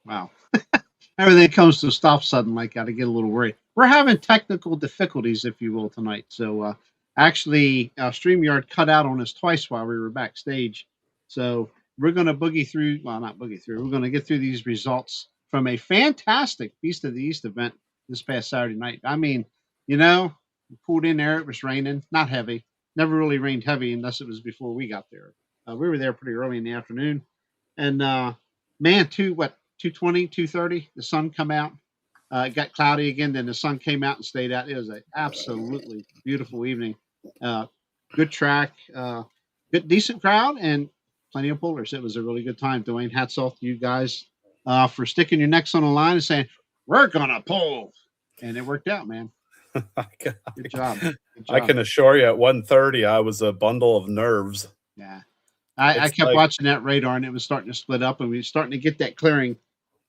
Wow. Everything comes to a stop sudden like that. I get a little worried. We're having technical difficulties, if you will, tonight. So actually, StreamYard cut out on us twice while we were backstage. So we're going to boogie through. Well, not boogie through. We're going to get through these results from a fantastic Beast of the East event this past Saturday night. I mean, we pulled in there. It was raining, not heavy. Never really rained heavy unless it was before we got there. We were there pretty early in the afternoon, and man, 2:20, 2:30, the sun come out. It got cloudy again, then the sun came out and stayed out. It was an absolutely beautiful evening. Good track, good, decent crowd, and plenty of pullers. It was a really good time. Dwayne, hats off to you guys for sticking your necks on the line and saying, we're going to pull. And it worked out, man. Good job. I can assure you at 1:30, I was a bundle of nerves. Yeah. I kept watching that radar, and it was starting to split up, and we were starting to get that clearing.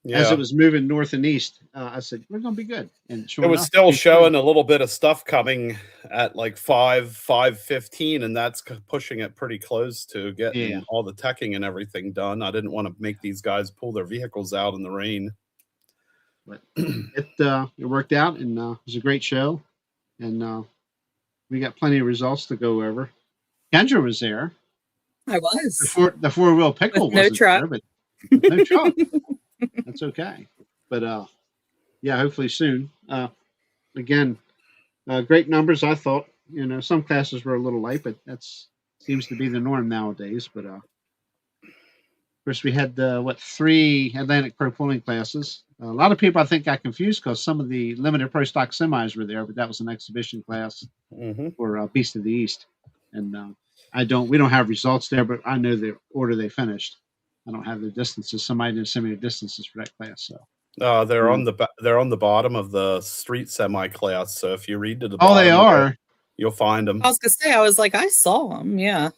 Yeah. As it was moving north and east. I said, we're going to be good. And sure it was still showing a little bit of stuff coming at like 5:15, and that's pushing it pretty close to getting all the teching and everything done. I didn't want to make these guys pull their vehicles out in the rain. But it worked out, and it was a great show. And we got plenty of results to go over. Kendra was there. I was. The four-wheel pickle wasn't truck. There, but no truck. That's okay. But hopefully soon. Again, great numbers, I thought. Some classes were a little light, but that's seems to be the norm nowadays. But of course, we had 3 Atlantic Pro pulling classes. A lot of people, I think, got confused because some of the limited pro stock semis were there, but that was an exhibition class for Beast of the East. And we don't have results there, but I know the order they finished. I don't have the distances. Somebody didn't send me the distances for that class. So they're on the bottom of the street semi class. So if you read to the bottom, they are. You'll find them. I was gonna say, I was like, I saw them. Yeah.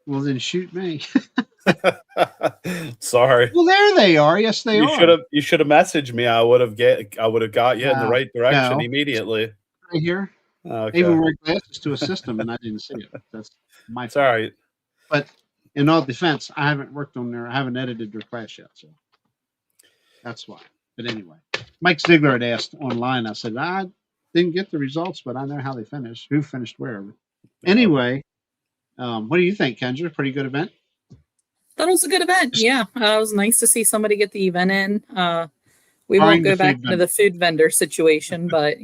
Well, then shoot me. Sorry. Well, there they are. Yes, they are. You should have messaged me. I would have got you in the right direction immediately. Right here. Okay. Even wear glasses to assist them, and I didn't see it. That's my fault. All right. But in all defense, I haven't worked on there. I haven't edited their class yet, so that's why. But anyway, Mike Ziegler had asked online. I said, I didn't get the results, but I know how they finished. Who finished where? Anyway, what do you think, Kendra? Pretty good event? Thought it was a good event. Yeah, it was nice to see somebody get the event in. We won't go back into the food vendor situation, but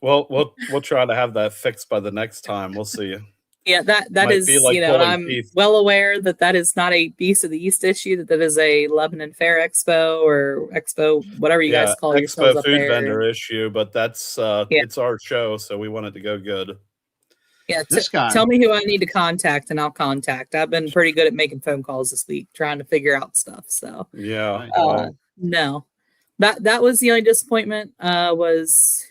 Well, we'll try to have that fixed by the next time. We'll see. Yeah, that is, like I'm well aware that is not a Beast of the East issue, that is a Lebanon Fair Expo or Expo, whatever you guys call it. Expo food vendor issue, but that's it's our show, so we want it to go good. Yeah, tell me who I need to contact, and I'll contact. I've been pretty good at making phone calls this week, trying to figure out stuff. So no, that was the only disappointment. Was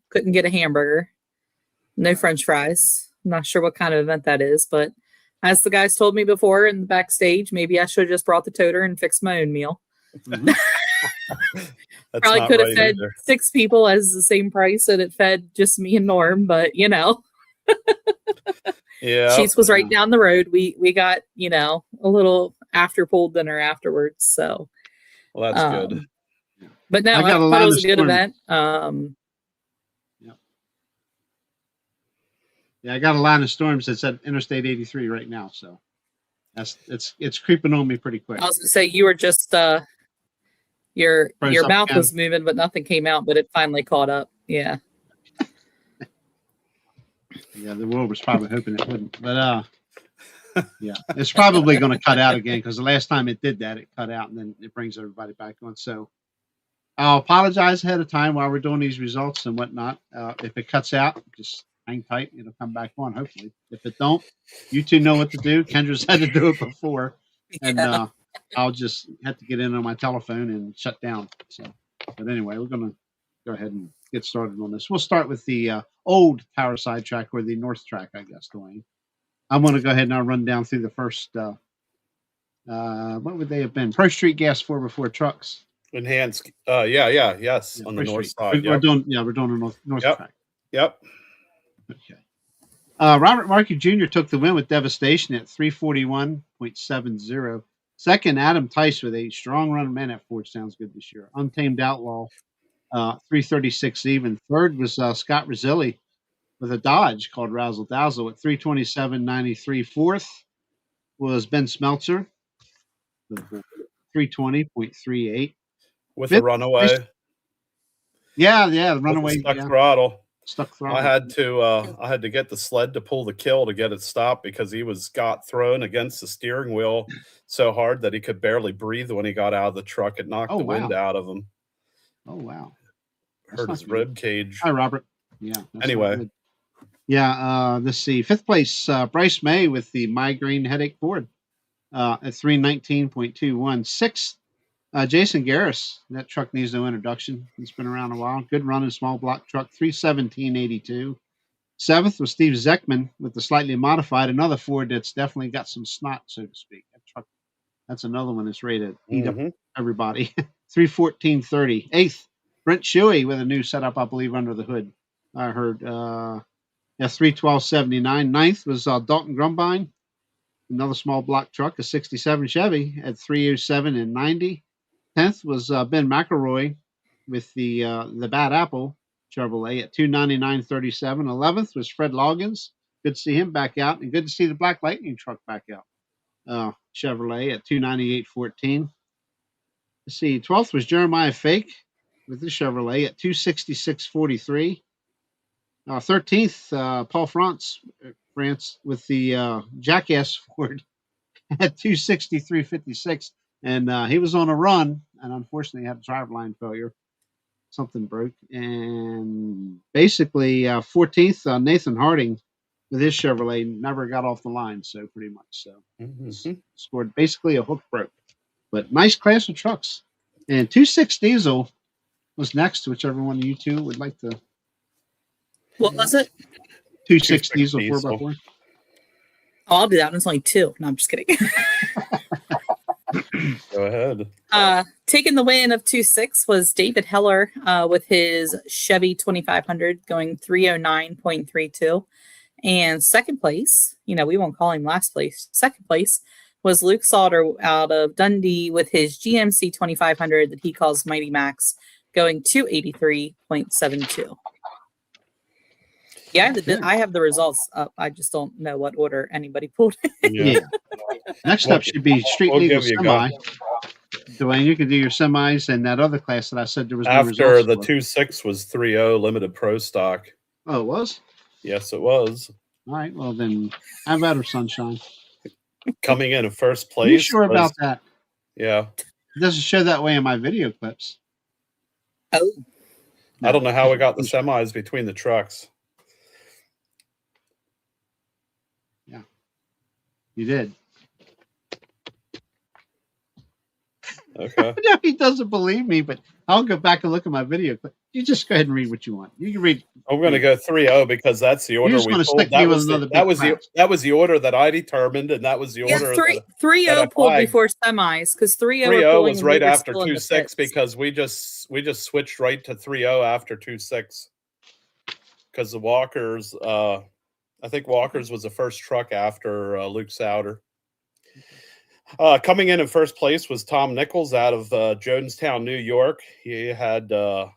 couldn't get a hamburger, no French fries. I'm not sure what kind of event that is, but as the guys told me before in the backstage, maybe I should have just brought the toter and fixed my own meal. Mm-hmm. Probably could have fed 6 people as the same price that it fed just me and Norm, but Yeah. Sheets was right down the road. We got, a little after pool dinner afterwards. So well, that's good. But no, I thought it was a good event. Yeah, I got a line of storms that's at Interstate 83 right now, so it's creeping on me pretty quick. I was gonna say you were just your mouth was moving, but nothing came out, but it finally caught up. Yeah. Yeah, the world was probably hoping it wouldn't, but yeah, it's probably going to cut out again because the last time it did that, it cut out and then it brings everybody back on. So I'll apologize ahead of time while we're doing these results and whatnot. If it cuts out, just hang tight. It'll come back on, hopefully. If it don't, you two know what to do. Kendra's had to do it before. And I'll just have to get in on my telephone and shut down. So, but anyway, we're going to go ahead and get started on this. We'll start with the old Tower Side track, or the North track, I guess, Dwayne. I'm going to go ahead and I'll run down through the first, what would they have been? Pro Street Gas 4x4 trucks. Enhanced. Yes. On the north side. We're doing the north track. Yep. Okay. Robert Markey Jr. took the win with devastation at 341.70. Second, Adam Tice with a strong run man at Ford. Sounds good this year. Untamed Outlaw, 336 even. Third was Scott Rosilli with a Dodge called Razzle Dazzle at 327.93. Fourth was Ben Smeltzer with 320.38. With a runaway. Yeah, the runaway. Stuck throttle. Stuck throttle. I had to get the sled to pull the kill to get it stopped because he got thrown against the steering wheel so hard that he could barely breathe when he got out of the truck. It knocked the wind out of him. Oh wow! Hurt his rib cage. Hi, Robert. Yeah. Anyway. Yeah. Let's see. Fifth place, Bryce May with the migraine headache Ford at 319.21. Sixth, Jason Garris. That truck needs no introduction. It's been around a while. Good run in small block truck, 317.82. Seventh was Steve Zeckman with the slightly modified, another Ford that's definitely got some snot, so to speak. That truck, that's another one that's ready to eat up everybody. 314.30. Eighth, Brent Shuey with a new setup, I believe, under the hood. I heard 312.79. Ninth was Dalton Grumbine, another small block truck, a 67 Chevy at 307.90. 10th was Ben McElroy with the Bad Apple Chevrolet at 299.37. 11th was Fred Loggins. Good to see him back out, and good to see the Black Lightning truck back out. Chevrolet at 298.14. Let's see. 12th was Jeremiah Fake with the Chevrolet at 266.43. 13th, Paul France with the Jackass Ford at 263.56. And he was on a run, and unfortunately had a driveline failure. Something broke. And basically, 14th, Nathan Harding with his Chevrolet never got off the line, so pretty much. So scored basically a hook broke. But nice class of trucks. And 2.6 diesel was next, whichever one of you two would like to. What was it? 2.6 diesel 4x4. Oh, I'll do that. It's only 2. No, I'm just kidding. Go ahead. Taking the win of 2.6 was David Heller with his Chevy 2500 going 309.32. And second place, we won't call him last place. Second place was Luke Sauter out of Dundee with his GMC 2500 that he calls Mighty Max going 283.72. Yeah, I have the results up. I just don't know what order anybody pulled in. Yeah. Next up should be Street Legal Semi. Dwayne, you can do your semis and that other class that I said there was no results after the 2.6 was 3.0 limited pro stock. Oh, it was? Yes, it was. All right. Well, then how about her, Sunshine? Coming in first place. Are you sure about that? Yeah. It doesn't show that way in my video clips. Oh. I don't know how we got the semis between the trucks. Yeah. You did. Okay. No, he doesn't believe me, but I'll go back and look at my video clip. You just go ahead and read what you want. You can read. I'm going to go 3.0 because that's the order we pulled. That was the order that I determined, and that was the order. 3.0 pulled before semis because 3.0 was right after 2.6 because we just switched right to 3.0 after 2.6 because the Walkers. I think Walkers was the first truck after Luke Sauter. Coming in first place was Tom Nichols out of Jonestown, New York. He had the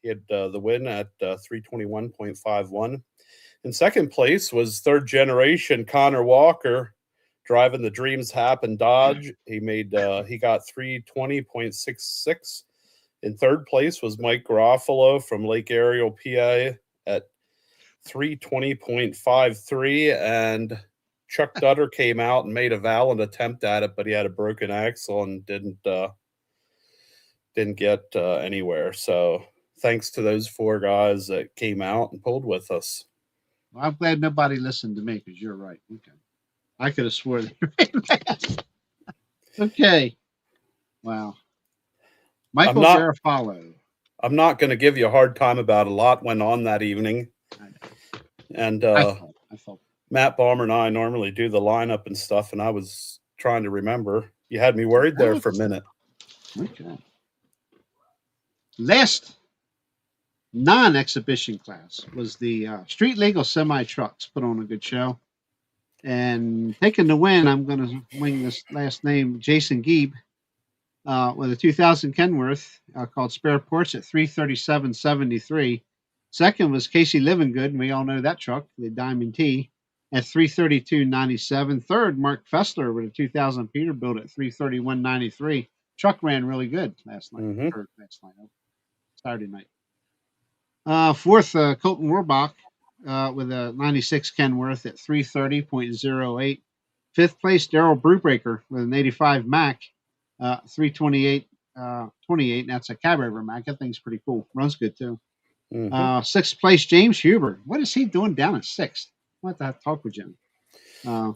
win at 321.51. In second place was third generation Connor Walker driving the Dreams Happen Dodge. He got 320.66. In third place was Mike Garofalo from Lake Ariel, PA at 320.53, and Chuck Dutter came out and made a valiant attempt at it, but he had a broken axle and didn't get anywhere. So thanks to those 4 guys that came out and pulled with us. Well, I'm glad nobody listened to me because you're right. Okay, I could have sworn that. Okay. Wow. Michael Garofalo. I'm not going to give you a hard time about a lot went on that evening. And I thought. Matt Balmer and I normally do the lineup and stuff, and I was trying to remember. You had me worried there for a minute. Okay. Last non-exhibition class was the Street Legal Semi Trucks. Put on a good show. And taking the win, I'm going to wing this last name, Jason Geeb, with a 2000 Kenworth called Spare Ports at 337.73. Second was Casey Livingood, and we all know that truck, the Diamond T, at 332.97. Third, Mark Fessler with a 2000 Peterbilt at 331.93. Truck ran really good last night, Saturday night. Fourth, Colton Warbach with a 96 Kenworth at 330.08. Fifth place, Daryl Brewbreaker with an 85 Mac, 328.28. And that's a cab over Mac. That thing's pretty cool. Runs good too. Sixth place, James Huber. What is he doing down at sixth? I want to have to talk with Jim. At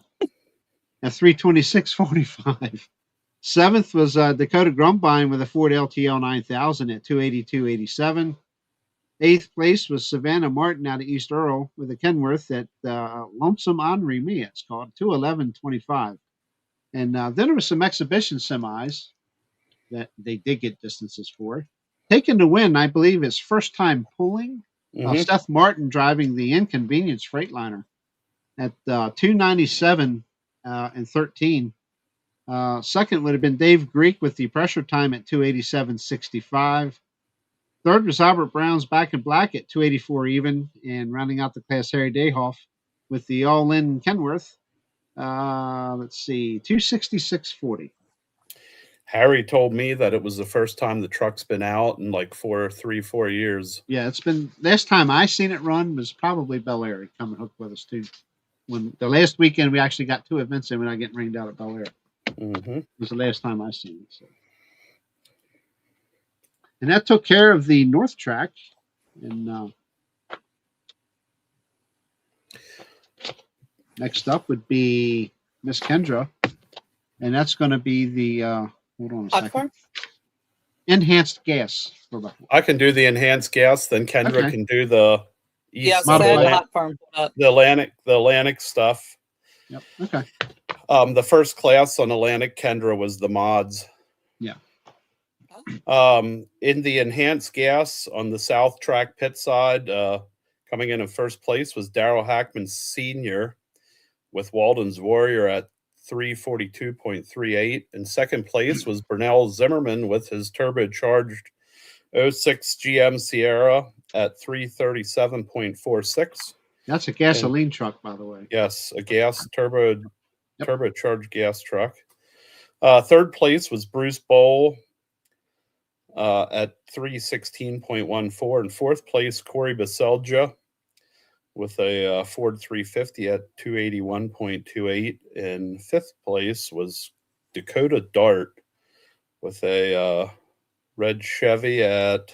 326.45. Seventh was Dakota Grumbine with a Ford LTL 9000 at 282.87. Eighth place was Savannah Martin out of East Earl with a Kenworth at Lonesome Henri Me, it's called, 211.25. And then there was some exhibition semis that they did get distances for. Taking the win, I believe, his first time pulling. Seth Martin driving the Inconvenience Freightliner at 297 and 13. Second would have been Dave Greek with the pressure time at 287.65. Third was Albert Brown's Back in Black at 284 even, and rounding out the class, Harry Dayhoff with the all-in Kenworth. Let's see, 266.40. Harry told me that it was the first time the truck's been out in like 4 years. Yeah, it's been, last time I seen it run was probably Bel Air. He come and hooked with us too. When the last weekend we actually got 2 events in, we're not getting rained out at Bel Air. It was the last time I seen it. So. And that took care of the North Track. And next up would be Miss Kendra. And that's going to be the, hold on a second. Enhanced gas. I can do the enhanced gas. Then Kendra can do the East, the Atlantic stuff. Yep. Okay. The first class on Atlantic Kendra was the mods. Yeah. In the enhanced gas on the South Track pit side, coming in first place was Darrell Hackman Sr. with Walden's Warrior at 342.38. In second place was Bernal Zimmerman with his turbocharged 06 GM Sierra at 337.46. That's a gasoline truck, by the way. Yes, a gas turbocharged gas truck. Third place was Bruce Bowl at 316.14. In fourth place, Corey Baselja with a Ford 350 at 281.28. In fifth place was Dakota Dart with a red Chevy at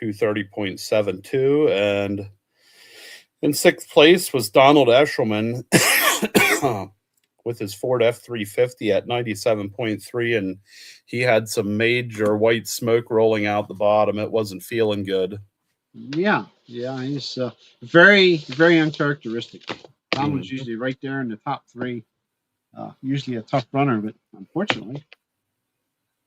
230.72. And in sixth place was Donald Eshelman with his Ford F350 at 97.3. And he had some major white smoke rolling out the bottom. It wasn't feeling good. Yeah, he's very, very uncharacteristic. Donald's usually right there in the top 3. Usually a tough runner, but unfortunately,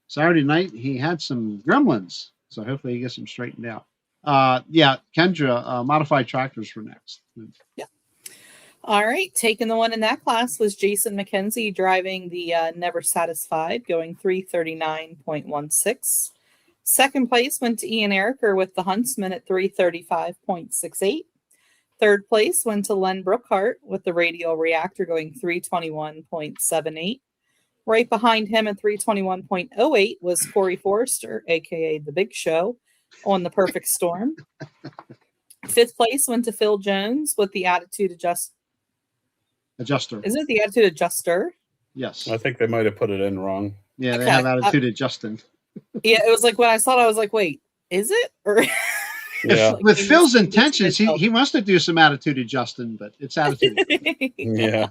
Saturday night he had some gremlins, so hopefully he gets them straightened out. Kendra, modified tractors for next. Yeah. All right, taking the one in that class was Jason McKenzie driving the Never Satisfied, going 339.16. Second place went to Ian Ericker with the Huntsman at 335.68. Third place went to Len Brookhart with the Radial Reactor going 321.78. Right behind him at 321.08 was Corey Forrester, aka The Big Show, on the Perfect Storm. Fifth place went to Phil Jones with the Attitude Adjuster. Is it the Attitude Adjuster? Yes. I think they might have put it in wrong. Yeah, they have Attitude Adjusting. Yeah, it was like when I saw it, I was like, wait, is it? Or yeah. With Phil's intentions, he wants to do some attitude adjusting, but it's attitude. Yeah.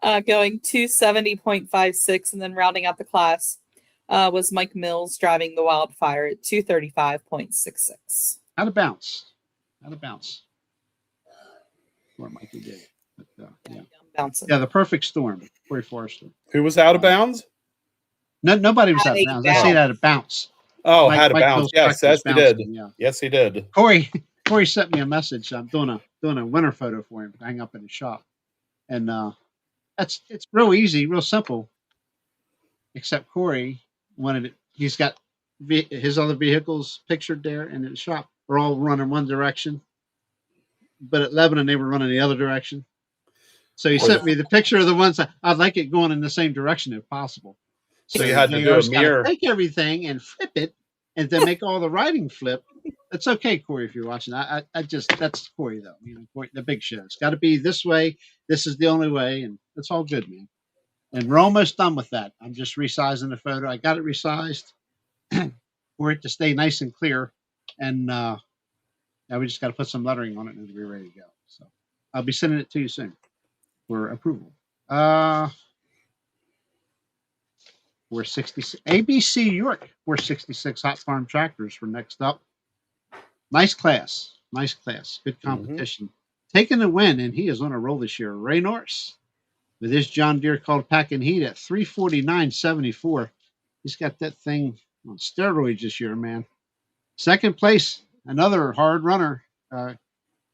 Going 270.56, and then rounding out the class was Mike Mills driving the Wildfire at 235.66. Out of bounds. What Mikey did. But, yeah, the Perfect Storm. Corey Forrester. Who was out of bounds? No, nobody was out of bounds. I say that at bounce. Oh, had a bounce. Yes, he did. Yeah. Yes, he did. Corey sent me a message. I'm doing a winter photo for him to hang up in his shop. And it's real easy, real simple. Except Corey wanted it. He's got his other vehicles pictured there in the shop. We're all running one direction, but at Lebanon they were running the other direction. So he sent me the picture of the ones I'd like it going in the same direction if possible. So you had to do a mirror. Take everything and flip it, and then make all the writing flip. It's okay, Corey, if you're watching. I just that's Corey though. You know, Corey, the big show. It's got to be this way. This is the only way, and it's all good, man. And we're almost done with that. I'm just resizing the photo. I got it resized for it to stay nice and clear. And now we just got to put some lettering on it and it'll be ready to go. So I'll be sending it to you soon for approval. We're 66. ABC York. We're 66 Hot Farm Tractors for next up. Nice class. Nice class. Good competition. Taking the win, and he is on a roll this year. Ray Norris. With his John Deere called Pack and Heat at 349.74. He's got that thing on steroids this year, man. Second place, another hard runner.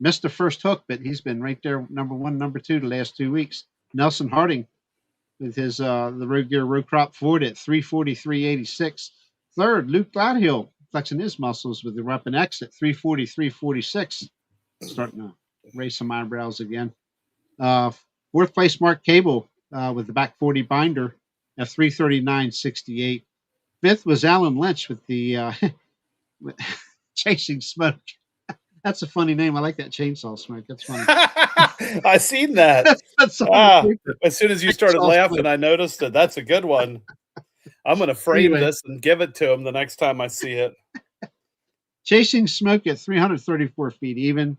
Missed the first hook, but he's been right there, number 1, number 2 the last 2 weeks. Nelson Harding with his the Road Gear Road Crop Ford at 343.86. Third, Luke Gladhill flexing his muscles with the Weapon X at 343.46. Starting to raise some eyebrows again. Fourth place, Mark Cable with the back 40 binder at 339.68. Fifth was Alan Lynch with the Chasing Smoke. That's a funny name. I like that, Chainsaw Smoke. That's funny. I seen that. That's as soon as you started laughing, I noticed it. That's a good one. I'm going to frame this and give it to him the next time I see it. Chasing Smoke at 334 feet even.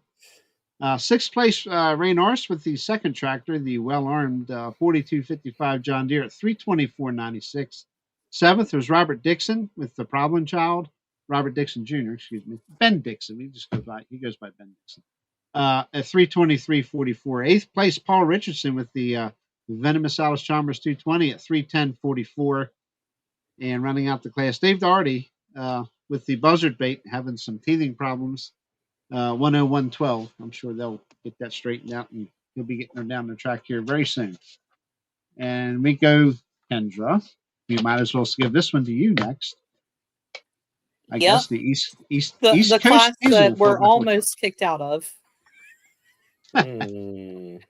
Sixth place, Ray Norris with the second tractor, the well-armed 4255 John Deere at 324.96. Seventh was Robert Dixon with the Problem Child. Robert Dixon Jr., excuse me. Ben Dixon. He goes by Ben Dixon. At 323.44. Eighth place, Paul Richardson with the Venomous Alice Chalmers 220 at 310.44. And running out the class, Dave Doherty with the Buzzard Bait having some teething problems. 101.12. I'm sure they'll get that straightened out, and he'll be getting her down the track here very soon. And we go, Kendra. You might as well give this one to you next. I guess the East the Coast class that we're almost kicked out of. Taking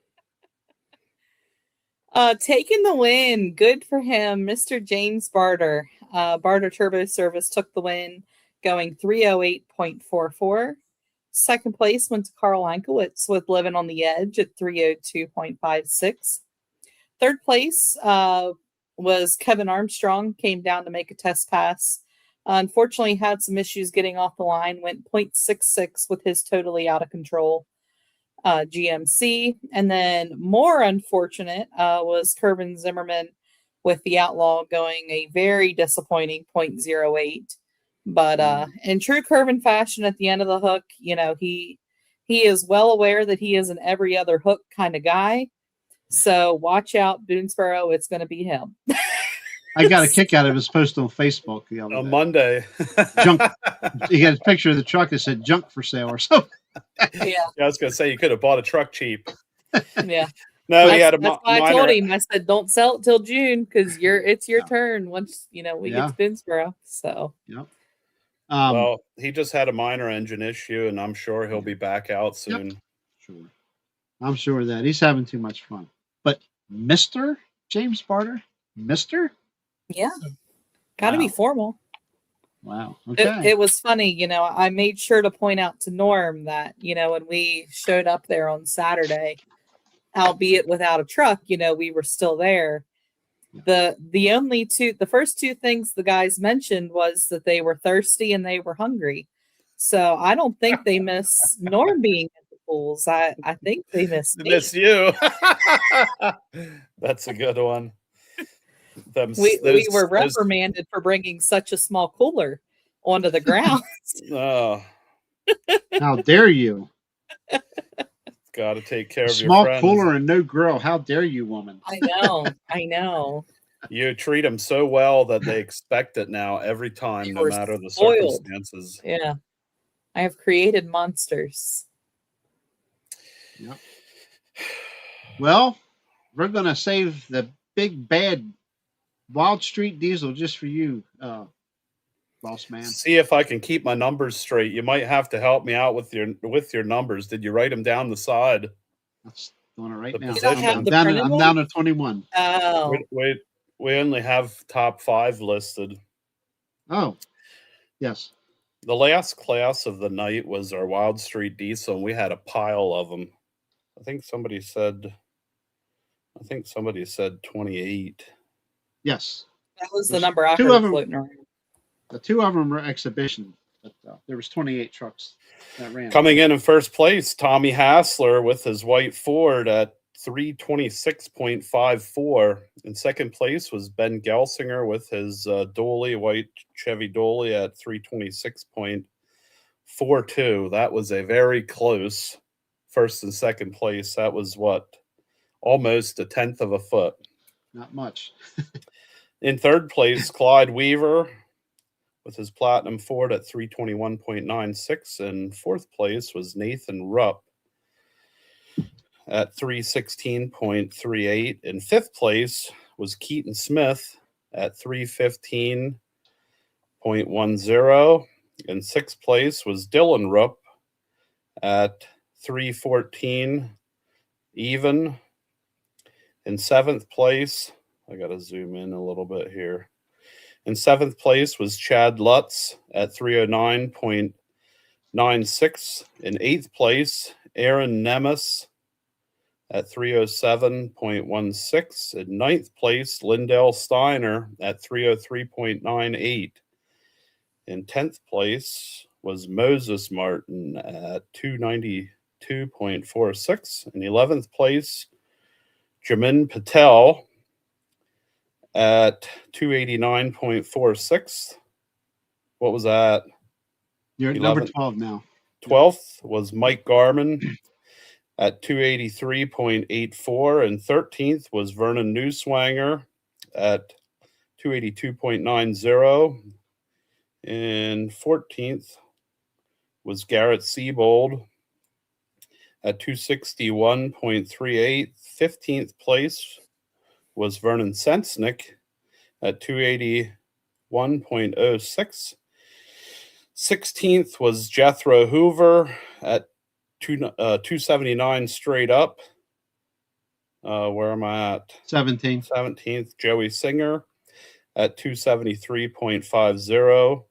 the win. Good for him, Mr. James Barter. Barter Turbo Service took the win, going 308.44. Second place went to Carl Ankowitz with Living on the Edge at 302.56. Third place was Kevin Armstrong, came down to make a test pass. Unfortunately, had some issues getting off the line, went 0.66 with his totally out of control GMC. And then more unfortunate was Kervin Zimmerman with the Outlaw going a very disappointing 0.08. But in true Kervin fashion, at the end of the hook, you know, he is well aware that he is an every other hook kind of guy. So watch out, Boonesboro. It's going to be him. I got a kick out of his post on Facebook the other day. On Monday. Junk. He had a picture of the truck that said junk for sale or something. Yeah. I was going to say you could have bought a truck cheap. Yeah. No, he had a that's why I told him. I said, don't sell it till June because it's your turn once we get to Boonesboro. So. Yep. Well, he just had a minor engine issue, and I'm sure he'll be back out soon. Yep. Sure. I'm sure that he's having too much fun. But Mr. James Barter? Mr.? Yeah. Got to be formal. Wow. Okay. It was funny, I made sure to point out to Norm that, when we showed up there on Saturday, albeit without a truck, we were still there. The first two things the guys mentioned was that they were thirsty and they were hungry. So I don't think they miss Norm being at the pools. I think they miss me. Miss you. That's a good one. We were reprimanded for bringing such a small cooler onto the grounds. Oh. How dare you? Got to take care of small your friends. Cooler and no grill. How dare you, woman? I know. You treat them so well that they expect it now every time, no matter the circumstances. Yeah. I have created monsters. Yep. Well, we're gonna save the big bad Wild Street Diesel just for you, boss man. See if I can keep my numbers straight. You might have to help me out with your numbers. Did you write them down the side? That's doing it right now. I'm down to 21. Oh, wait. We only have top 5 listed. Oh, yes. The last class of the night was our Wild Street Diesel, and we had a pile of them. I think somebody said 28. Yes. That was the number I heard floating around. The 2 of them were exhibition, but there was 28 trucks that ran. Coming in first place, Tommy Hassler with his white Ford at 326.54. In second place was Ben Gelsinger with his white Chevy Dolly at 326.42. That was a very close first and second place. That was almost a tenth of a foot. Not much. In third place, Clyde Weaver with his Platinum Ford at 321.96. And fourth place was Nathan Rupp at 316.38. In fifth place was Keaton Smith at 315.10. In sixth place was Dylan Rupp at 314 even. In seventh place, I got to zoom in a little bit here. In seventh place was Chad Lutz at 309.96. In eighth place, Aaron Nemes at 307.16. In ninth place, Lindell Steiner at 303.98. In 10th place was Moses Martin at 292.46. In 11th place, Jamin Patel at 289.46. What was that? You're at number 12 now. 12th was Mike Garman at 283.84, and 13th was Vernon Newswanger at 282.90, and 14th was Garrett Siebold at 261.38. 15th place was Vernon Sensnick at 281.06. 16th was Jethro Hoover at 279 straight up. Where am I at? 17th, Joey Singer at 273.50.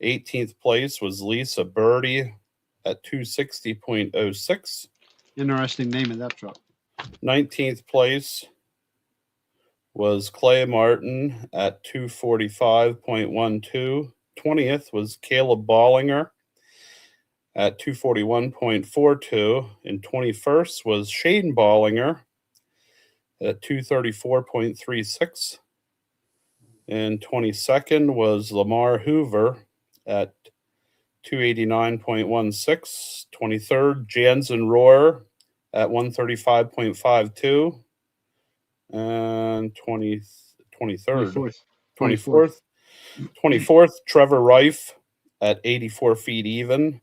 18th place was Lisa Birdie at 260.06. Interesting name of that truck. 19th place was Clay Martin at 245.12. 20th was Caleb Ballinger at 241.42. And 21st was Shane Ballinger at 234.36. And 22nd was Lamar Hoover at 289.16. 23rd, Jansen Rohr at 135.52. And 24th, Trevor Reif at 84 feet even.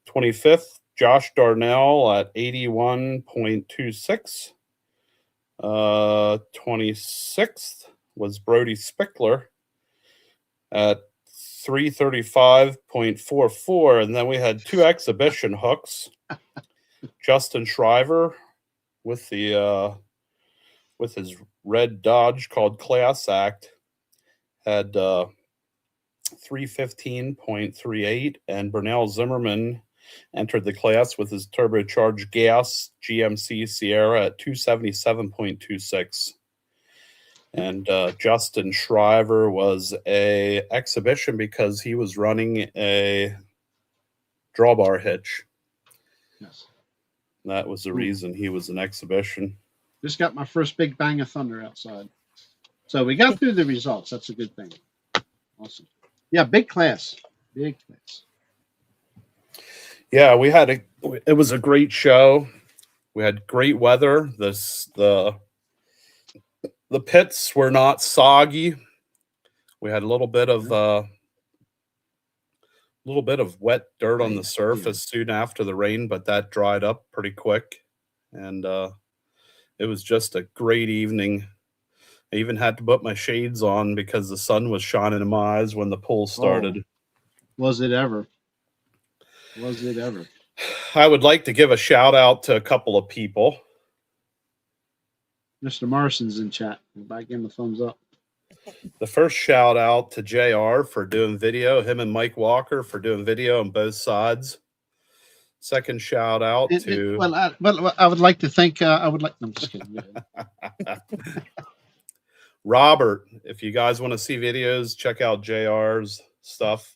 25th, Josh Darnell at 81.26. 26th was Brody Spickler at 335.44. And then we had 2 exhibition hooks. Justin Shriver with his red Dodge called Class Act had 315.38, and Bernal Zimmerman entered the class with his turbocharged gas GMC Sierra at 277.26. And Justin Shriver was a exhibition because he was running a drawbar hitch. Yes. That was the reason he was an exhibition. Just got my first big bang of thunder outside. So we got through the results. That's a good thing. Awesome. Yeah, big class. Big class. Yeah, it was a great show. We had great weather. The pits were not soggy. We had a little bit of wet dirt on the surface soon after the rain, but that dried up pretty quick. And it it was just a great evening. I even had to put my shades on because the sun was shining in my eyes when the pull started. Oh, was it ever? Was it ever? I would like to give a shout out to a couple of people. Mr. Morrison's in chat. Back in the thumbs up. The first shout out to JR for doing video, him and Mike Walker for doing video on both sides. Second shout out to. I would like to thank. I'm just kidding. Robert, if you guys want to see videos, check out JR's stuff.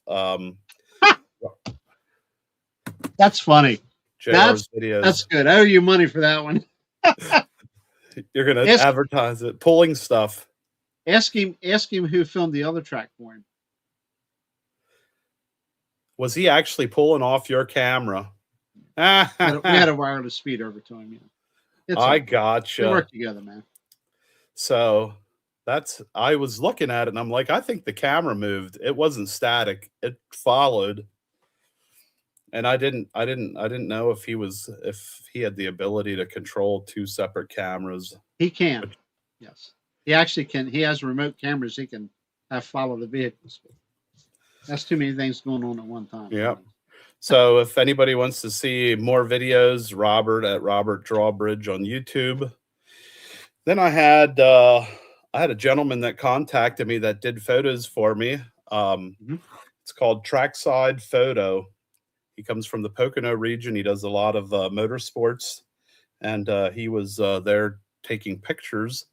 That's funny. JR's videos. That's good. I owe you money for that one. You're gonna advertise it, pulling stuff. Ask him who filmed the other track for him. Was he actually pulling off your camera? We had a wireless feed over to him. Yeah. I gotcha. We work together, man. So I was looking at it and I'm like, I think the camera moved. It wasn't static. It followed. And I didn't know if he had the ability to control two separate cameras. He can. Yes. He actually can. He has remote cameras. He can follow the vehicles. That's too many things going on at one time. Yeah. So if anybody wants to see more videos, Robert at Robert Drawbridge on YouTube. Then I had a gentleman that contacted me that did photos for me. It's called Trackside Photo. He comes from the Pocono region. He does a lot of motorsports, and he was there taking pictures.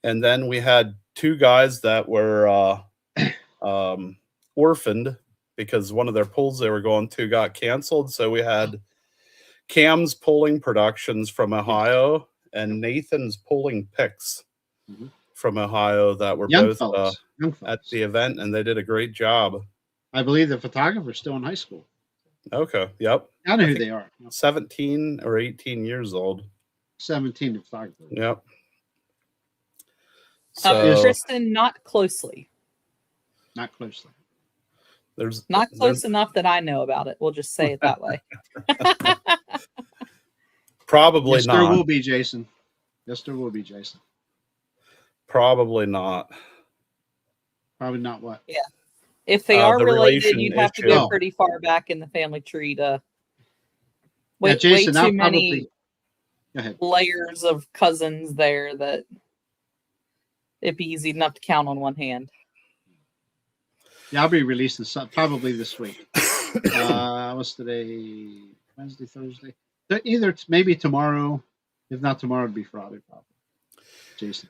And then we had two guys that were orphaned because one of their pulls they were going to got canceled. So we had Cam's Pulling Productions from Ohio and Nathan's Pulling Picks from Ohio that were both at the event, and they did a great job. I believe the photographer's still in high school. Okay. Yep. I know who they are. 17 or 18 years old. 17 the photographer. Yep. So, Tristan, not closely. Not closely. There's enough that I know about it. We'll just say it that way. Probably yes, not. There will be, Jason. Yes, there will be, Jason. Probably not. Probably not what? Yeah. If they are related, you'd have to go pretty far back in the family tree to way too many layers of cousins there that it'd be easy enough to count on one hand. Yeah, I'll be releasing some probably this week. What's today? Wednesday, Thursday. Either maybe tomorrow. If not tomorrow, it'd be Friday, probably. Jason.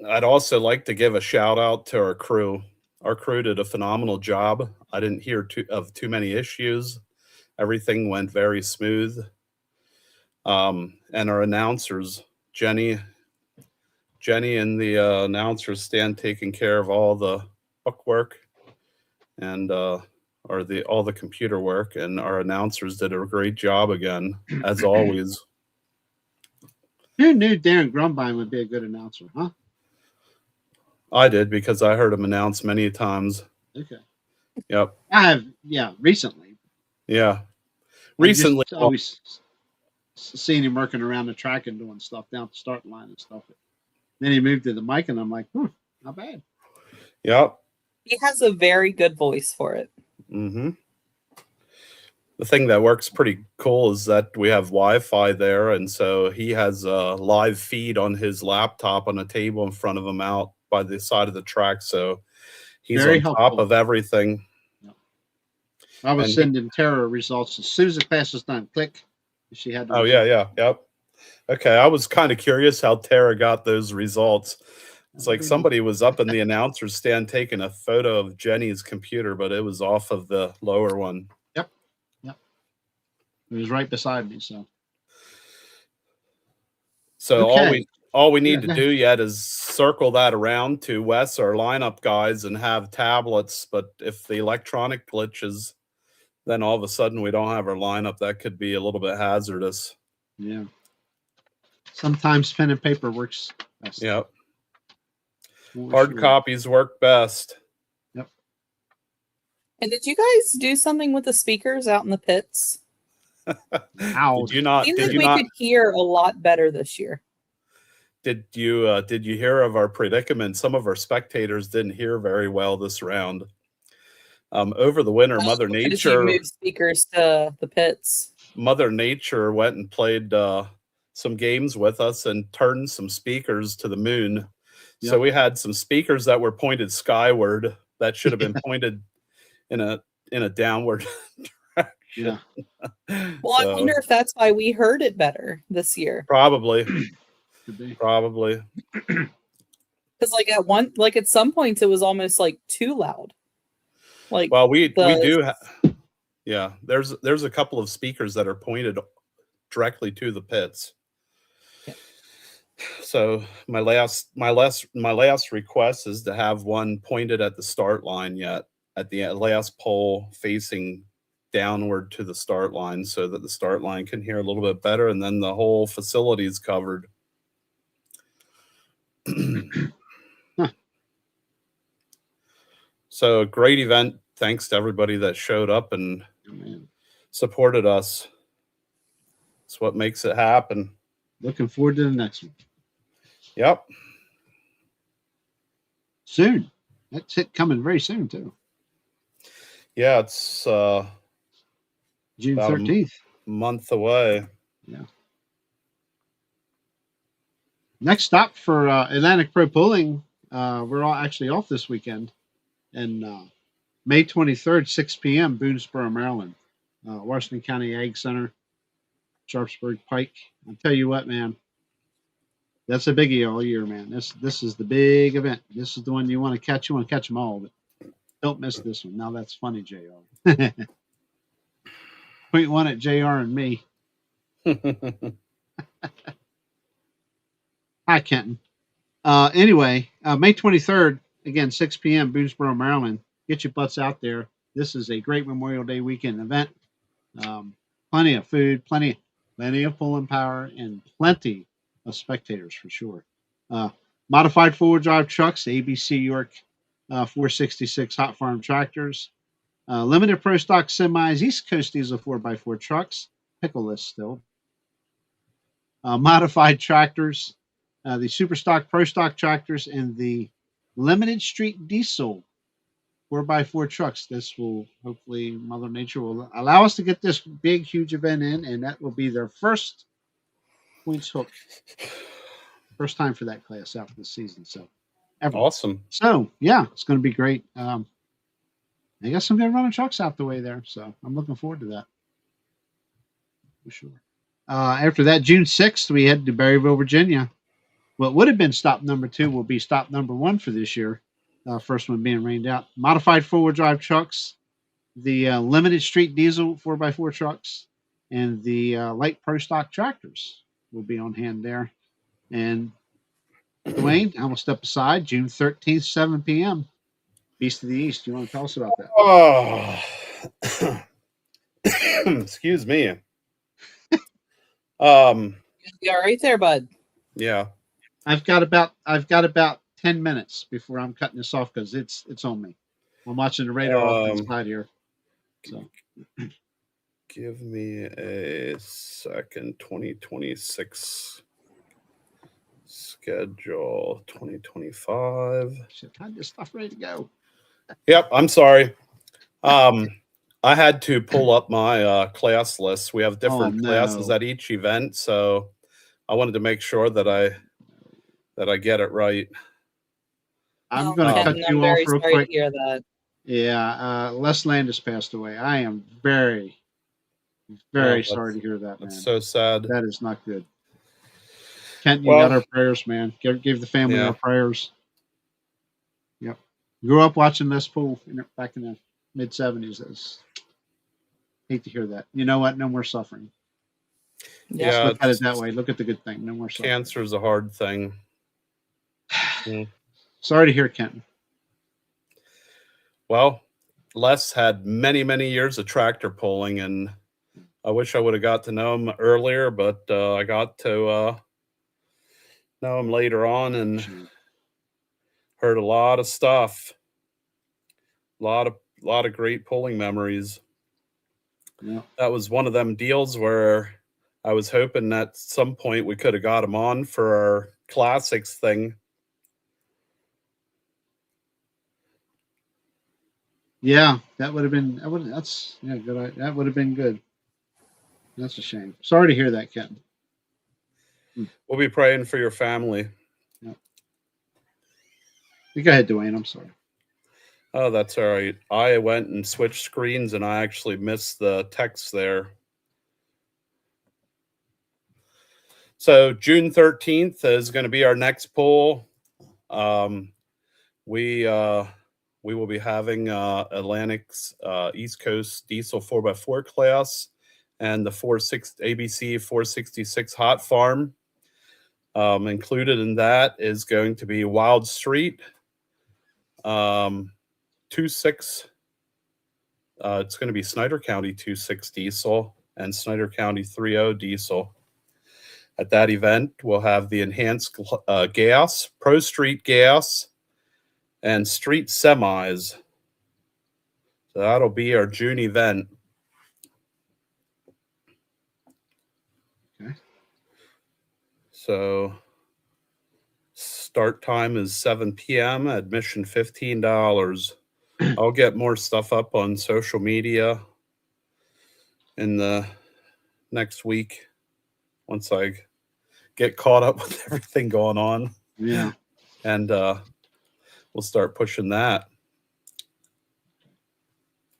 I'd also like to give a shout out to our crew. Our crew did a phenomenal job. I didn't hear too many issues. Everything went very smooth. And our announcers, Jenny and the announcers stand taking care of all the book work and all the computer work, and our announcers did a great job again, as always. Who knew Darren Grumbine would be a good announcer, huh? I did, because I heard him announce many times. Okay. Yep. I have, recently. Yeah. Recently. I've always seen him working around the track and doing stuff down the start line and stuff. Then he moved to the mic, and I'm like, not bad. Yep. He has a very good voice for it. Mm-hmm. The thing that works pretty cool is that we have Wi-Fi there, and so he has a live feed on his laptop on a table in front of him out by the side of the track, so he's very on top of everything. Yep. I was sending Tara results as soon as the class was done. Click. She had. Yep. Okay, I was kind of curious how Tara got those results. It's like somebody was up in the announcer's stand taking a photo of Jenny's computer, but it was off of the lower one. Yep. It was right beside me, so. So okay. all we need to do yet is circle that around to Wes, our lineup guys, and have tablets. But if the electronic glitches, then all of a sudden we don't have our lineup. That could be a little bit hazardous. Yeah. Sometimes pen and paper works best. Yep. Hard copies work best. Yep. And did you guys do something with the speakers out in the pits? Did you not? We could hear a lot better this year. did you hear of our predicament? Some of our spectators didn't hear very well this round. Over the winter, Mother Nature moved speakers to the pits. Mother Nature went and played some games with us and turned some speakers to the moon. Yep. So we had some speakers that were pointed skyward that should have been pointed in a downward direction. Yeah. Well, I wonder if that's why we heard it better this year. Probably. Probably. Because at some points it was almost like too loud. Like, well, we do. Yeah, there's a couple of speakers that are pointed directly to the pits. Yeah. So my last request is to have one pointed at the start line yet, at the last pole facing downward to the start line, so that the start line can hear a little bit better, and then the whole facility is covered. So a great event. Thanks to everybody that showed up and supported us. It's what makes it happen. Looking forward to the next one. Yep. Soon. That's it, coming very soon too. Yeah, it's June 13th. A month away. Yeah. Next stop for Atlantic Pro Pulling. We're all actually off this weekend. And May 23rd, 6 p.m., Boonesboro, Maryland. Washington County Ag Center, Sharpsburg Pike. I'll tell you what, man. That's a biggie all year, man. This is the big event. This is the one you want to catch. You want to catch them all, but don't miss this one. Now that's funny, JR. Point one at JR and me. Hi, Kenton. Anyway, May 23rd, again, 6 p.m., Boonesboro, Maryland. Get your butts out there. This is a great Memorial Day weekend event. Plenty of food, plenty of pulling power, and plenty of spectators for sure. Modified four-wheel drive trucks, ABC York 466 hot farm tractors, limited pro stock semis, East Coast diesel 4x4 trucks, pickleless still. Modified tractors, the super stock pro stock tractors, and the limited street diesel 4x4 trucks. This will hopefully Mother Nature will allow us to get this big, huge event in, and that will be their first points hook. First time for that class out this season. So ever. Awesome. So yeah, it's going to be great. I got some good running trucks out the way there, so I'm looking forward to that for sure. After that, June 6th, we head to Berryville, Virginia. What would have been stop number 2 will be stop number 1 for this year. First one being rained out. Modified four-wheel drive trucks, the limited street diesel 4x4 trucks, and the light pro stock tractors will be on hand there. And Dwayne, I'm going to step aside. June 13th, 7 p.m. Beast of the East. You want to tell us about that? Oh, excuse me. You all right there, bud? Yeah. I've got about 10 minutes before I'm cutting this off because it's on me. I'm watching the radar off inside here. So give me a second. 2026 schedule. 2025. Should have this stuff ready to go. Yep. I'm sorry. I had to pull up my class list. We have different classes at each event, so I wanted to make sure that I get it right. I'm going to cut you off real quick. To hear that. Yeah, Les Landis passed away. I am very, very sorry to hear that, man. That's so sad. That is not good. Kent, you got our prayers, man. Give the family our prayers. Yep. Grew up watching Les Pool back in the mid-'70s. Hate to hear that. You know what? No more suffering. Yeah. Look at it that way. Look at the good thing. No more suffering. Cancer is a hard thing. Sorry to hear, Kenton. Well, Les had many, many years of tractor pulling, and I wish I would have got to know him earlier, but I got to know him later on and heard a lot of stuff. A lot of great pulling memories. Yeah. That was one of them deals where I was hoping that at some point we could have got him on for our Classics thing. Yeah, that would have been. That's good. That would have been good. That's a shame. Sorry to hear that, Kenton. We'll be praying for your family. Yep. Go ahead, Dwayne. I'm sorry. Oh, that's all right. I went and switched screens, and I actually missed the text there. So June 13th is going to be our next poll. We will be having Atlantic's East Coast Diesel 4x4 class and the ABC 466 Hot Farm. Included in that is going to be Wild Street 2.6. It's going to be Snyder County 2.6 diesel and Snyder County 3.0 diesel. At that event, we'll have the enhanced gas, Pro Street gas, and street semis. So that'll be our June event. Okay. So start time is 7 p.m. Admission $15. I'll get more stuff up on social media in the next week once I get caught up with everything going on. Yeah. And we'll start pushing that.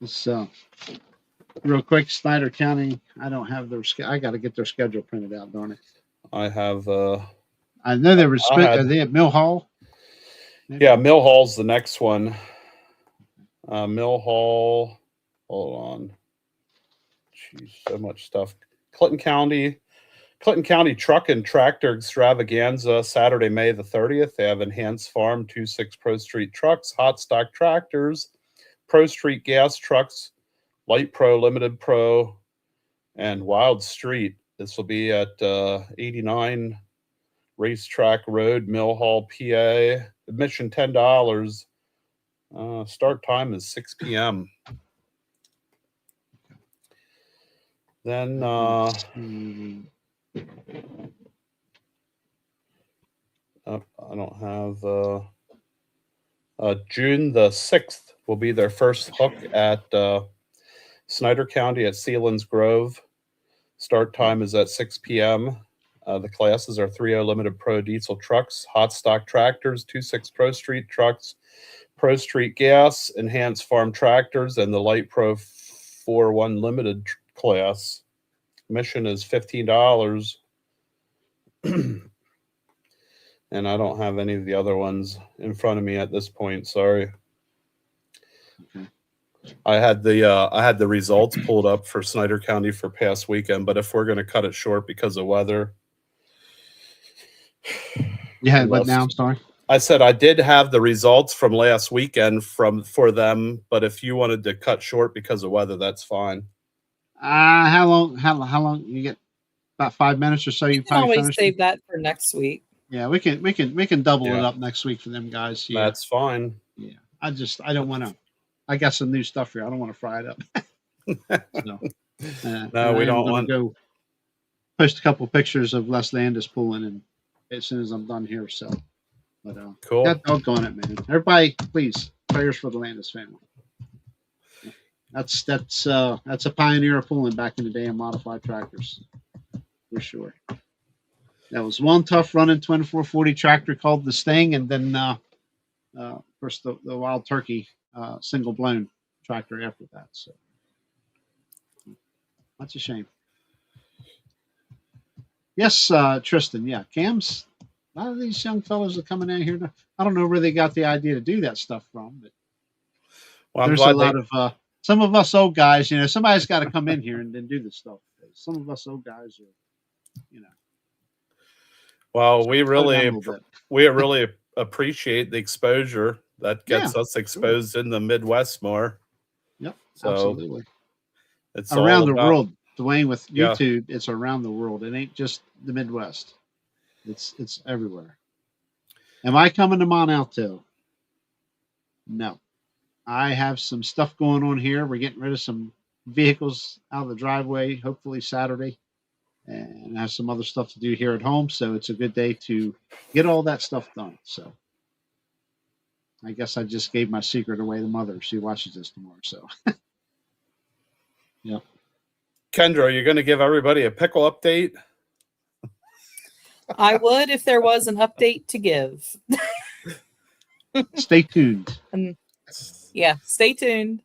So, real quick, Snyder County. I don't have their. I got to get their schedule printed out, darn it. I have. I know they were. Are they at Mill Hall? Maybe? Yeah, Mill Hall's the next one. Mill Hall. Hold on. Jeez, so much stuff. Clinton County Truck and Tractor Extravaganza, Saturday, May the 30th. They have Enhanced Farm, 2.6 Pro Street trucks, hot stock tractors, Pro Street gas trucks, Light Pro, Limited Pro, and Wild Street. This will be at 89 Racetrack Road, Mill Hall, PA. Admission $10. Start time is 6 p.m. Then I don't have June the 6th will be their first hook at Snyder County at Sealands Grove. Start time is at 6 p.m. The classes are 3.0 Limited Pro diesel trucks, hot stock tractors, 2.6 Pro Street trucks, Pro Street gas, enhanced farm tractors, and the Light Pro 4.1 Limited class. Admission is $15. And I don't have any of the other ones in front of me at this point. Sorry. Okay. I had the results pulled up for Snyder County for past weekend, but if we're going to cut it short because of weather. Yeah, but now I'm sorry. I said I did have the results from last weekend for them, but if you wanted to cut short because of weather, that's fine. How long you get? About 5 minutes or so. You can always save that for next week. Yeah, we can double it up next week for them guys. Yeah, that's fine. Yeah, I don't want to. I got some new stuff here. I don't want to fry it up. No, we don't want to go post a couple pictures of Les Landis pulling, and as soon as I'm done here. So, but cool. Doggone it, man! Everybody, please prayers for the Landis family. That's a pioneer of pulling back in the day in modified tractors. For sure. That was one tough running 2440 tractor called the Sting, and then of course the Wild Turkey single blown tractor after that. So that's a shame. Yes, Tristan. Yeah, Cam's. A lot of these young fellows are coming out here. I don't know where they got the idea to do that stuff from, but there's a lot of some of us old guys. You know, somebody's got to come in here and then do this stuff. Some of us old guys are. You know. Well, we really appreciate the exposure that gets us exposed in the Midwest more. Yep, so absolutely. It's around the world, Dwayne. With YouTube, it's around the world. It ain't just the Midwest. It's everywhere. Am I coming to Mont Alto? No, I have some stuff going on here. We're getting rid of some vehicles out of the driveway. Hopefully Saturday. and I have some other stuff to do here at home. So it's a good day to get all that stuff done. So I guess I just gave my secret away to Mother. She watches this tomorrow. So, yeah. Kendra, are you going to give everybody a pickle update? I would if there was an update to give. Stay tuned. Yeah, stay tuned.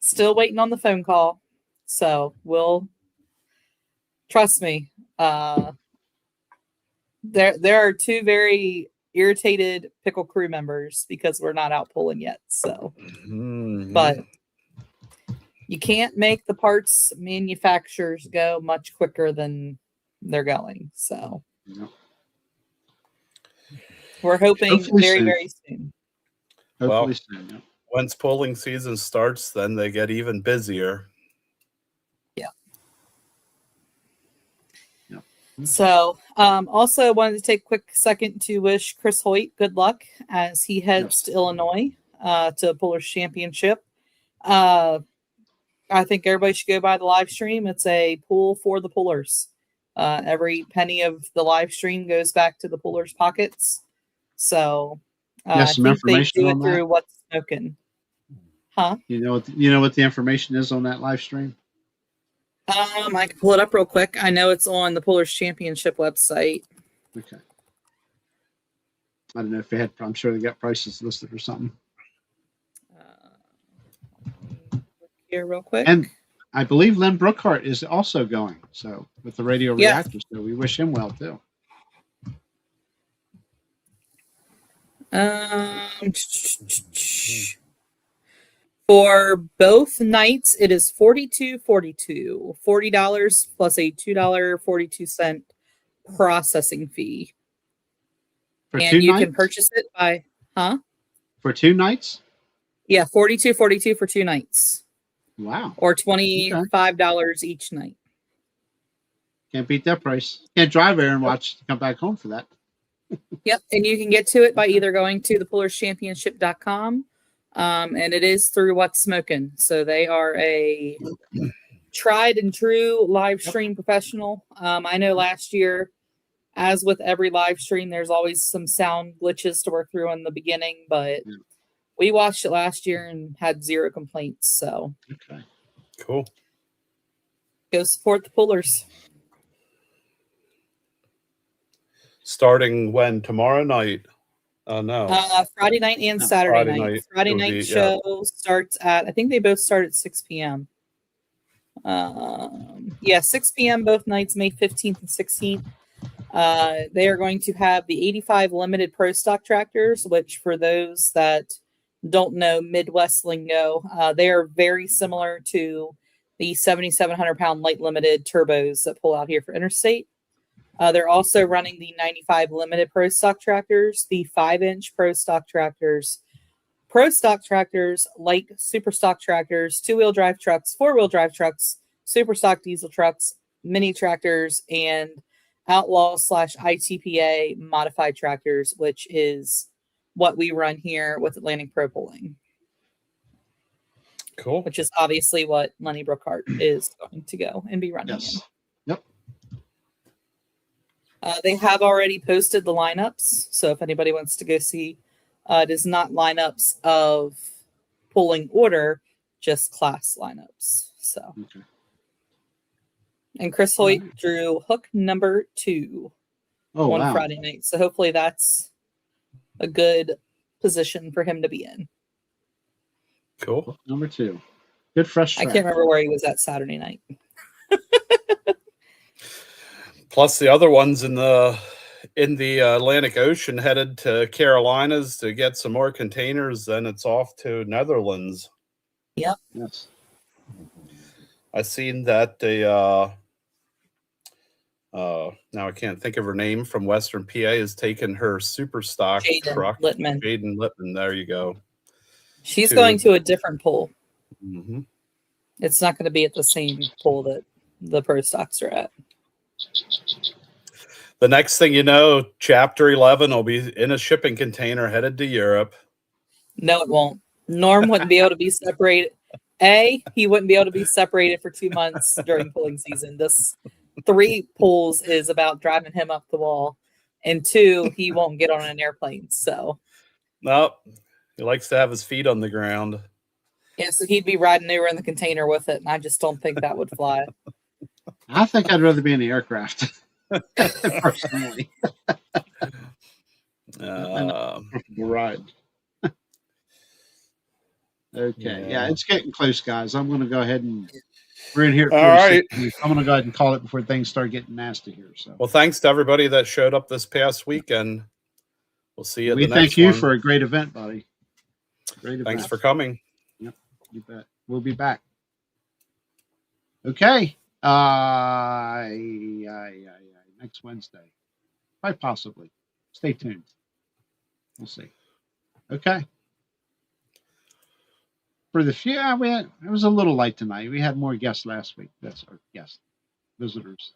Still waiting on the phone call. So we'll trust me. There are two very irritated pickle crew members because we're not out pulling yet. So, but you can't make the parts manufacturers go much quicker than they're going. So we're hoping hopefully very, soon. Very soon. Hopefully soon, yeah. Once pulling season starts, then they get even busier. Yeah. So, also wanted to take a quick second to wish Chris Hoyt good luck as he heads to Illinois to the Pullers Championship. I think everybody should go by the live stream. It's a pull for the Pullers. Every penny of the live stream goes back to the Pullers' pockets. So, some information they do on it through What's Smoking. Huh? You know what the information is on that live stream? I can pull it up real quick. I know it's on the Pullers Championship website. Okay. I don't know if they had. I'm sure they got prices listed or something. Here, real quick. And I believe Len Brookhart is also going. So with the radio reactor, so we wish him well too. For both nights, it is $42.42, $40 plus a $2.42 processing fee. For and 2 you nights? Can purchase it by, For 2 nights? Yeah, $42.42 for 2 nights. Wow. Or $25 each night. Can't beat that price. Can't drive there and watch come back home for that. Yep, and you can get to it by either going to thepullerschampionship.com, and it is through What's Smoking. So they are a tried and true live stream professional. I know last year, as with every live stream, there's always some sound glitches to work through in the beginning, but we watched it last year and had 0 complaints. So, okay, cool. Go support the Pullers. Starting when? Tomorrow night? No. Friday night and Saturday night. Friday night show starts at, I think they both start at 6 p.m. 6 p.m. both nights, May 15th and 16th. They are going to have the 85 limited pro stock tractors, which for those that don't know Midwest lingo, they are very similar to the 7,700 pound light limited turbos that pull out here for interstate. They're also running the 95 limited pro stock tractors, the 5-inch pro stock tractors, like super stock tractors, 2-wheel drive trucks, 4-wheel drive trucks, super stock diesel trucks, mini tractors, and outlaw/ITPA modified tractors, which is what we run here with Atlantic Pro Pulling. Cool. Which is obviously what Lenny Brookhart is going to go and be running in. Yep. They have already posted the lineups, so if anybody wants to go see, it is not lineups of pulling order, just class lineups. So, and Chris Hoyt drew hook number 2 on Friday night, so hopefully that's a good position for him to be in. Cool. Hook number 2, good fresh track. I can't remember where he was at Saturday night. Plus the other ones in the Atlantic Ocean headed to Carolinas to get some more containers. Then it's off to Netherlands. Yep. Yes. I seen that now I can't think of her name, from Western PA, has taken her super stock truck. Jaden Littman. There you go. She's going to a different pull. Mm-hmm. It's not going to be at the same pull that the pro stocks are at. The next thing you know, Chapter 11 will be in a shipping container headed to Europe. No, it won't. Norm wouldn't be able to be separated. He wouldn't be able to be separated for 2 months during pulling season. This 3 pulls is about driving him up the wall, and 2, he won't get on an airplane. So, nope, he likes to have his feet on the ground. Yeah, so he'd be riding over in the container with it, and I just don't think that would fly. I think I'd rather be in the aircraft, personally. Ride. Okay, yeah, it's getting close, guys. I'm going to go ahead and we're in here. All right, I'm going to go ahead and call it before things start getting nasty here. So, well, thanks to everybody that showed up this past weekend. We'll see you at the next one. We thank you for a great event, buddy. Great event. Thanks for coming. Yep, you bet. We'll be back. Okay. Next Wednesday. Quite possibly. Stay tuned. We'll see. Okay. For the few, it was a little light tonight. We had more guests last week. That's our guests, visitors.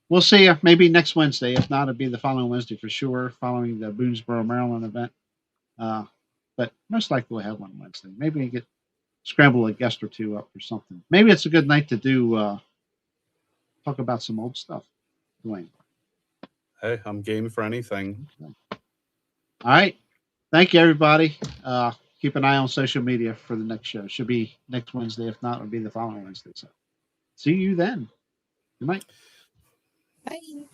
We'll see you maybe next Wednesday. If not, it'll be the following Wednesday for sure, following the Boonesboro, Maryland event. But most likely we'll have one Wednesday. Maybe we scramble a guest or two up or something. Maybe it's a good night to do talk about some old stuff. Dwayne. Hey, I'm game for anything. Okay. All right. Thank you, everybody. Keep an eye on social media for the next show. Should be next Wednesday. If not, it'll be the following Wednesday. So see you then. Good night. Bye.